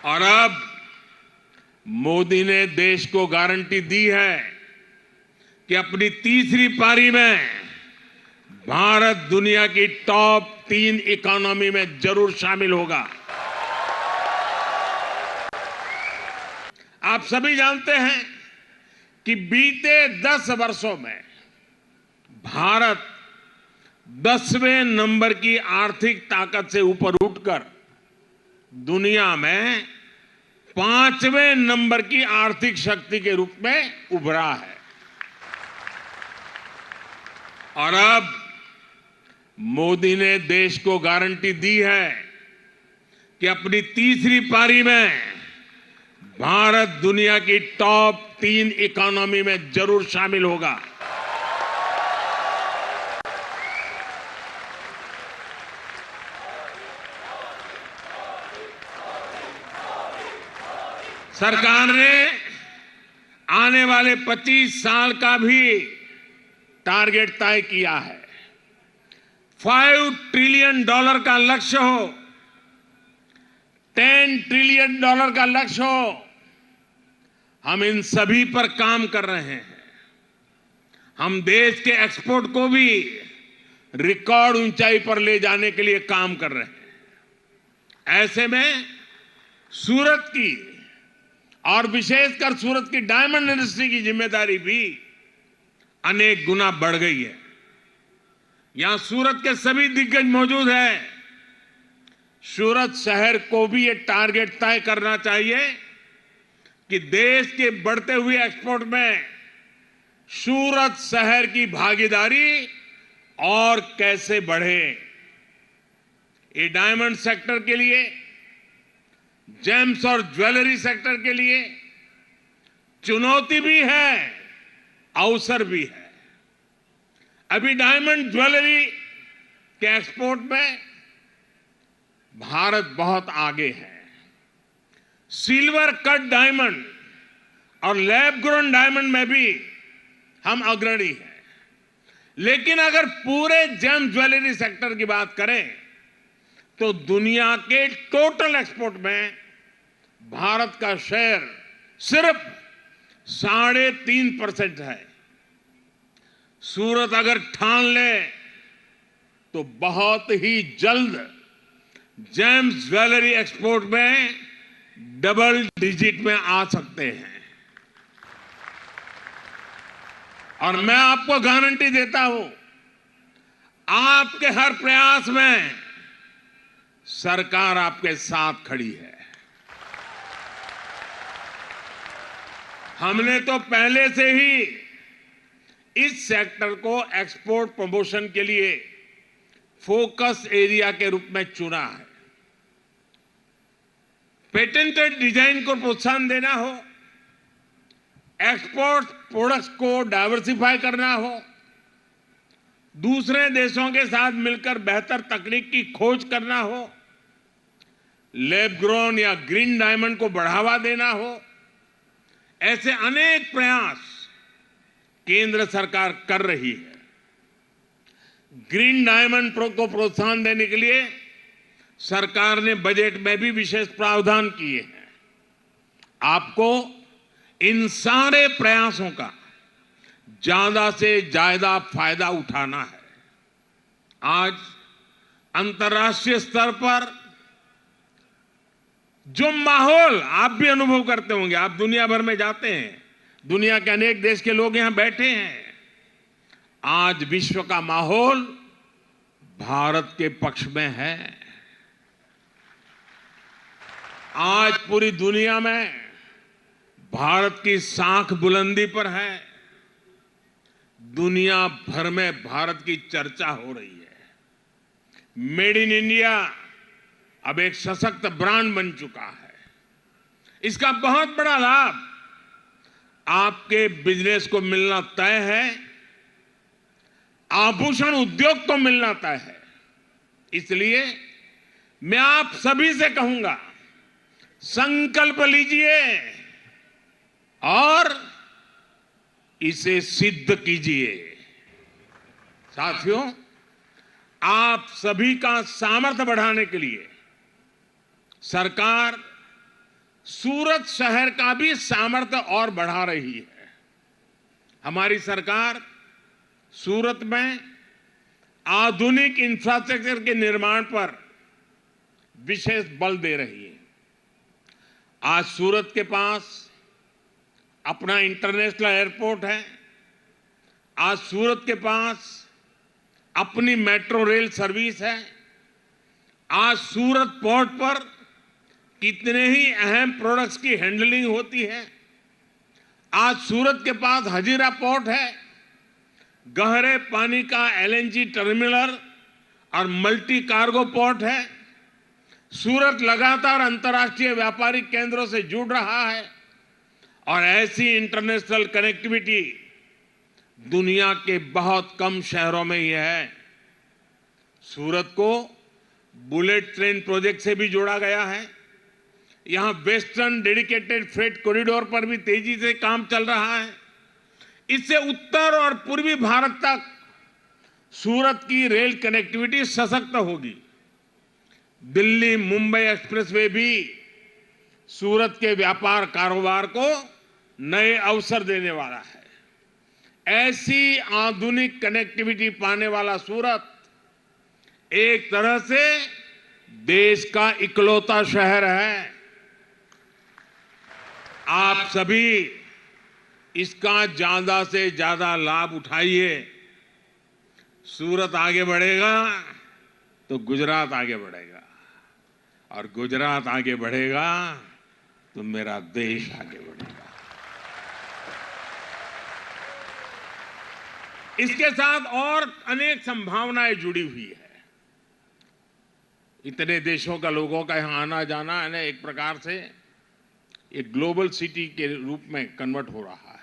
और अब मोदी ने देश को गारंटी दी है कि अपनी तीसरी पारी में भारत दुनिया की टॉप 3 इकोनॉमी में जरूर शामिल होगा। आप सभी जानते हैं कि बीते 10 वर्षों में भारत 10वें नंबर की आर्थिक ताकत से ऊपर उठकर दुनिया में 5वें नंबर की आर्थिक शक्ति के रूप में उभरा है। और अब मोदी ने देश को गारंटी दी है कि अपनी तीसरी पारी में भारत दुनिया की टॉप 3 इकोनॉमी में जरूर शामिल होगा। सरकार ने आने वाले 25 साल का भी टारगेट तय किया है। $5 ट्रिलियन का लक्ष्य हो, $10 ट्रिलियन का लक्ष्य हो, हम इन सभी पर काम कर रहे हैं। हम देश के एक्सपोर्ट को भी रिकॉर्ड ऊंचाई पर ले जाने के लिए काम कर रहे हैं। ऐसे में सूरत की और विशेषकर सूरत की डायमंड इंडस्ट्री की जिम्मेदारी भी अनेक गुना बढ़ गई है। यहां सूरत के सभी दिग्गज मौजूद हैं। सूरत शहर को भी ये टारगेट तय करना चाहिए कि देश के बढ़ते हुए एक्सपोर्ट में सूरत शहर की भागीदारी और कैसे बढ़े। ये डायमंड सेक्टर के लिए, जेम्स और ज्वेलरी सेक्टर के लिए चुनौती भी है, अवसर भी है। अभी डायमंड ज्वेलरी के एक्सपोर्ट में भारत बहुत आगे है। सिल्वर कट डायमंड और लैब ग्रोन डायमंड में भी हम अग्रणी हैं। लेकिन अगर पूरे जेम ज्वेलरी सेक्टर की बात करें तो दुनिया के टोटल एक्सपोर्ट में भारत का शेयर सिर्फ 3.5% है। सूरत अगर ठान ले तो बहुत ही जल्द जेम्स ज्वेलरी एक्सपोर्ट में डबल डिजिट में आ सकते हैं। और मैं आपको गारंटी देता हूं, आपके हर प्रयास में सरकार आपके साथ खड़ी है। हमने तो पहले से ही इस सेक्टर को एक्सपोर्ट प्रमोशन के लिए फोकस एरिया के रूप में चुना है। पेटेंटेड डिजाइन को प्रोत्साहन देना हो, एक्सपोर्ट प्रोडक्ट्स को डाइवर्सिफाई करना हो, दूसरे देशों के साथ मिलकर बेहतर तकनीक की खोज करना हो, लैब ग्रोन या ग्रीन डायमंड को बढ़ावा देना हो, ऐसे अनेक प्रयास केंद्र सरकार कर रही है। ग्रीन डायमंड को प्रोत्साहन देने के लिए सरकार ने बजट में भी विशेष प्रावधान किए हैं। आपको इन सारे प्रयासों का ज्यादा से ज्यादा फायदा उठाना है। आज अंतर्राष्ट्रीय स्तर पर जो माहौल आप भी अनुभव करते होंगे, आप दुनिया भर में जाते हैं, दुनिया के अनेक देश के लोग यहां बैठे हैं। आज विश्व का माहौल भारत के पक्ष में है। आज पूरी दुनिया में भारत की साख बुलंदी पर है। दुनिया भर में भारत की चर्चा हो रही है। मेड इन इंडिया अब एक सशक्त ब्रांड बन चुका है। इसका बहुत बड़ा लाभ आपके बिजनेस को मिलना तय है, आभूषण उद्योग को मिलना तय है। इसलिए मैं आप सभी से कहूंगा, संकल्प लीजिए और इसे सिद्ध कीजिए। साथियों, आप सभी का सामर्थ्य बढ़ाने के लिए सरकार सूरत शहर का भी सामर्थ्य और बढ़ा रही है। हमारी सरकार सूरत में आधुनिक इंफ्रास्ट्रक्चर के निर्माण पर विशेष बल दे रही है। आज सूरत के पास अपना इंटरनेशनल एयरपोर्ट है। आज सूरत के पास अपनी मेट्रो रेल सर्विस है। आज सूरत पोर्ट पर कितने ही अहम प्रोडक्ट्स की हैंडलिंग होती है। आज सूरत के पास हजीरा पोर्ट है, गहरे पानी का एलएनजी टर्मिनल और मल्टी कार्गो पोर्ट है। सूरत लगातार अंतर्राष्ट्रीय व्यापारिक केंद्रों से जुड़ रहा है और ऐसी इंटरनेशनल कनेक्टिविटी दुनिया के बहुत कम शहरों में ही है। सूरत को बुलेट ट्रेन प्रोजेक्ट से भी जोड़ा गया है। यहां वेस्टर्न डेडिकेटेड फ्रेट कॉरिडोर पर भी तेजी से काम चल रहा है। इससे उत्तर और पूर्वी भारत तक सूरत की रेल कनेक्टिविटी सशक्त होगी। दिल्ली मुंबई एक्सप्रेसवे भी सूरत के व्यापार कारोबार को नए अवसर देने वाला है। ऐसी आधुनिक कनेक्टिविटी पाने वाला सूरत एक तरह से देश का इकलौता शहर है। आप सभी इसका ज्यादा से ज्यादा लाभ उठाइए। सूरत आगे बढ़ेगा तो गुजरात आगे बढ़ेगा और गुजरात आगे बढ़ेगा तो मेरा देश आगे बढ़ेगा। इसके साथ और अनेक संभावनाएं जुड़ी हुई है। इतने देशों का लोगों का यहां आना जाना है, एक प्रकार से एक ग्लोबल सिटी के रूप में कन्वर्ट हो रहा है।